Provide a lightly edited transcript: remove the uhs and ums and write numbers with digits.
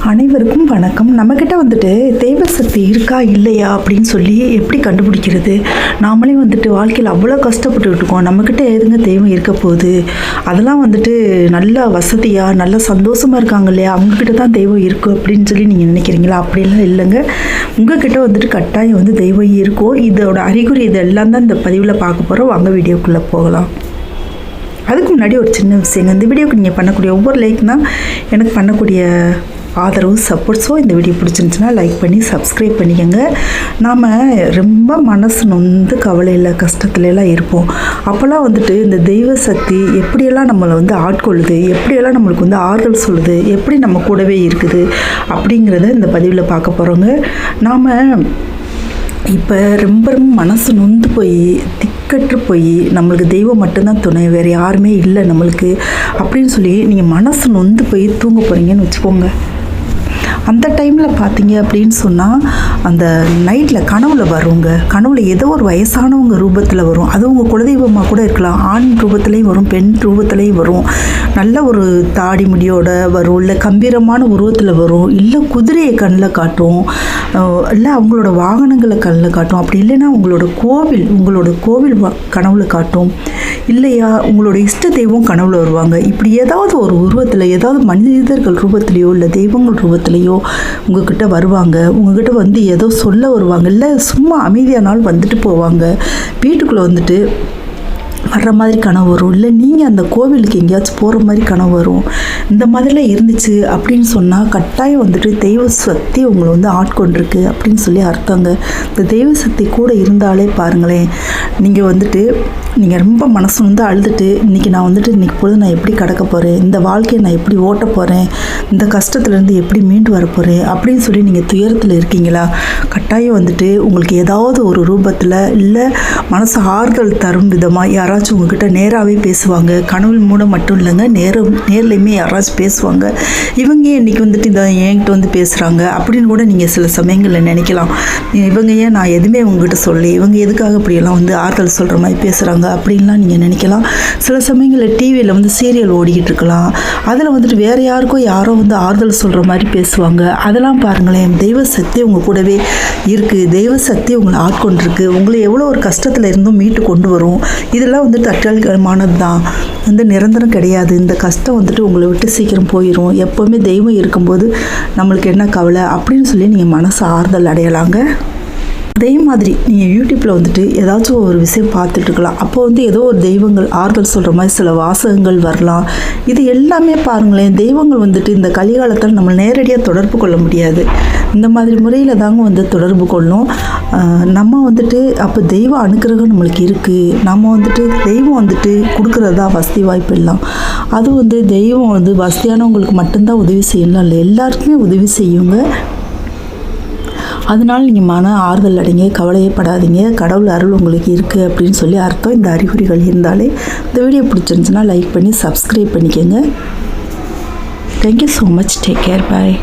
அனைவருக்கும் வணக்கம். நம்மக்கிட்ட வந்துட்டு தெய்வ சக்தி இருக்கா இல்லையா அப்படின்னு சொல்லி எப்படி கண்டுபிடிக்கிறது? நாமளே வந்துட்டு வாழ்க்கையில் அவ்வளோ கஷ்டப்பட்டுக்கிட்டு இருக்கோம். நம்மக்கிட்ட எதுங்க தெய்வம் இருக்க போகுது? அதெல்லாம் வந்துட்டு நல்ல வசதியாக நல்ல சந்தோஷமாக இருக்காங்க இல்லையா, அவங்கக்கிட்ட தான் தெய்வம் இருக்கும் அப்படின்னு சொல்லி நீங்கள் நினைக்கிறீங்களா? அப்படிலாம் இல்லைங்க. உங்கள்கிட்ட வந்துட்டு கட்டாயம் வந்து தெய்வம் இருக்கும். இதோட அறிகுறி இதெல்லாம் தான் இந்த பதிவில் பார்க்க போகிறோம். வாங்க வீடியோக்குள்ளே போகலாம். அதுக்கு முன்னாடி ஒரு சின்ன விஷயங்க. இந்த வீடியோக்கு நீங்கள் பண்ணக்கூடிய ஒவ்வொரு லைக் தான் எனக்கு பண்ணக்கூடிய ஆதரவு, சப்போர்ட்ஸோ. இந்த வீடியோ பிடிச்சிருந்துச்சுன்னா லைக் பண்ணி சப்ஸ்கிரைப் பண்ணிக்கோங்க. நாம் ரொம்ப மனசு நொந்து கவலையில் கஷ்டத்துலலாம் இருப்போம். அப்போல்லாம் வந்துட்டு இந்த தெய்வ சக்தி எப்படியெல்லாம் நம்மளை வந்து ஆட்கொள்ளுது, எப்படியெல்லாம் நம்மளுக்கு வந்து ஆறுதல் சொல்லுது, எப்படி நம்ம கூடவே இருக்குது அப்படிங்கிறத இந்த பதிவில் பார்க்க போகிறோங்க. நாம் இப்போ ரொம்ப ரொம்ப மனசு நொந்து போய் திக்கற்று போய் நம்மளுக்கு தெய்வம் மட்டும்தான் துணை, வேறு யாருமே இல்லை நம்மளுக்கு அப்படின்னு சொல்லி நீங்கள் மனசு நொந்து போய் தூங்க போகிறீங்கன்னு வச்சுக்கோங்க. அந்த டைமில் பார்த்தீங்க அப்படின்னு சொன்னால் அந்த நைட்டில் கனவுல வருங்க. கனவுல ஏதோ ஒரு வயசானவங்க ரூபத்தில் வரும். அது உங்கள் குலதெய்வமாக கூட இருக்கலாம். ஆண் ரூபத்துலேயும் வரும், பெண் ரூபத்துலேயும் வரும். நல்ல ஒரு தாடி முடியோட வரும், இல்லை கம்பீரமான உருவத்தில் வரும், இல்லை குதிரையை கண்ணில் காட்டும், இல்லை அவங்களோட வாகனங்களை கண்ணில் காட்டும். அப்படி இல்லைன்னா உங்களோட கோவில் கனவுல காட்டும். இல்லையா உங்களோட இஷ்ட தெய்வம் கனவுல வருவாங்க. இப்படி ஏதாவது ஒரு உருவத்தில், ஏதாவது மனிதர்கள் ரூபத்திலையோ இல்லை தெய்வங்கள் ரூபத்திலையோ உங்ககிட்ட வருவாங்க. உங்ககிட்ட வந்து ஏதோ சொல்ல வருவாங்க, இல்லை சும்மா அமைதியானாலும் வந்துட்டு போவாங்க. வீட்டுக்குள்ளே வந்துட்டு வர்ற மாதிரி கனவு வரும், இல்லை நீங்கள் அந்த கோவிலுக்கு எங்கேயாச்சும் போகிற மாதிரி கனவு வரும். இந்த மாதிரிலாம் இருந்துச்சு அப்படின்னு சொன்னால் கட்டாயம் வந்துட்டு தெய்வ சக்தி உங்களை வந்து ஆட்கொண்டிருக்கு அப்படின்னு சொல்லி அர்த்தங்க. இந்த தெய்வ சக்தி கூட இருந்தாலே பாருங்களேன், நீங்கள் வந்துட்டு நீங்கள் ரொம்ப மனசு வந்து அழுதுட்டு இன்றைக்கி பொழுது நான் எப்படி கடக்க போகிறேன், இந்த வாழ்க்கையை நான் எப்படி ஓட்ட போகிறேன், இந்த கஷ்டத்துலேருந்து எப்படி மீண்டு வர போகிறேன் அப்படின்னு சொல்லி நீங்கள் துயரத்தில் இருக்கீங்களா? கட்டாயம் வந்துட்டு உங்களுக்கு ஏதாவது ஒரு ரூபத்தில், இல்லை மனசு ஆறுதல் தரும் விதமாக யாராச்சும் உங்ககிட்ட நேராகவே பேசுவாங்க. கனவு மூலம் மட்டும் இல்லைங்க, நேர்லையுமே யாராச்சும் பேசுவாங்க. இவங்க இன்றைக்கி வந்துட்டு இதை என்கிட்ட வந்து பேசுகிறாங்க அப்படின்னு கூட நீங்கள் சில சமயங்களில் நினைக்கலாம். இவங்க ஏன் நான் எதுவுமே உங்ககிட்ட சொல்லி, இவங்க எதுக்காக இப்படியெல்லாம் வந்து ஆறுதல் சொல்கிற மாதிரி பேசுகிறாங்க அப்படின்லாம் நீங்கள் நினைக்கலாம். சில சமயங்களில் டிவியில் வந்து சீரியல் ஓடிக்கிட்டு இருக்கலாம். அதில் வந்துட்டு வேறு யாரோ வந்து ஆறுதல் சொல்கிற மாதிரி பேசுவாங்க. அதெல்லாம் பாருங்களேன், தெய்வ சக்தி உங்கள் கூடவே இருக்குது. தெய்வ சக்தி உங்களை ஆட்கொண்டிருக்கு. உங்களை எவ்வளோ ஒரு கஷ்டத்தில் இருந்தும் மீட்டு கொண்டு வரும். இதெல்லாம் வந்து தற்காலிகமானது தான், வந்து நிரந்தரம் கிடையாது. இந்த கஷ்டம் வந்துட்டு உங்களை விட்டு சீக்கிரம் போயிடும். எப்போவுமே தெய்வம் இருக்கும்போது நம்மளுக்கு என்ன கவலை அப்படின்னு சொல்லி நீங்கள் மனசு ஆறுதல் அடையலாங்க. அதே மாதிரி நீங்கள் யூடியூப்பில் வந்துட்டு ஏதாச்சும் ஒரு விஷயம் பார்த்துட்டு இருக்கலாம். அப்போ வந்து ஏதோ ஒரு தெய்வங்கள் ஆறுதல் சொல்கிற மாதிரி சில வாசகங்கள் வரலாம். இது எல்லாமே பாருங்களேன், தெய்வங்கள் வந்துட்டு இந்த கலிகாலத்தில் நம்ம நேரடியாக தொடர்பு கொள்ள முடியாது. இந்த மாதிரி முறையில் தாங்க வந்து தொடர்பு கொள்ளணும். நம்ம வந்துட்டு அப்போ தெய்வ அனுக்கிரகம் நம்மளுக்கு இருக்குது. நம்ம வந்துட்டு தெய்வம் வந்துட்டு கொடுக்குறதா வசதி வாய்ப்பு எல்லாம். அது வந்து தெய்வம் வந்து வசதியானவங்களுக்கு மட்டும்தான் உதவி செய்யலாம், இல்லை எல்லாருக்குமே உதவி செய்யுங்க. அதனால் நீங்கள் மன ஆறுதல் அடைங்க, கவலையப்படாதீங்க. கடவுள் அருள் உங்களுக்கு இருக்குது அப்படின்னு சொல்லி அர்த்தம். இந்த அறிகுறிகள் இருந்தாலே இந்த வீடியோ பிடிச்சிருந்துச்சுன்னா லைக் பண்ணி சப்ஸ்கிரைப் பண்ணிக்கோங்க. Thank you so much. Take care. பாய்.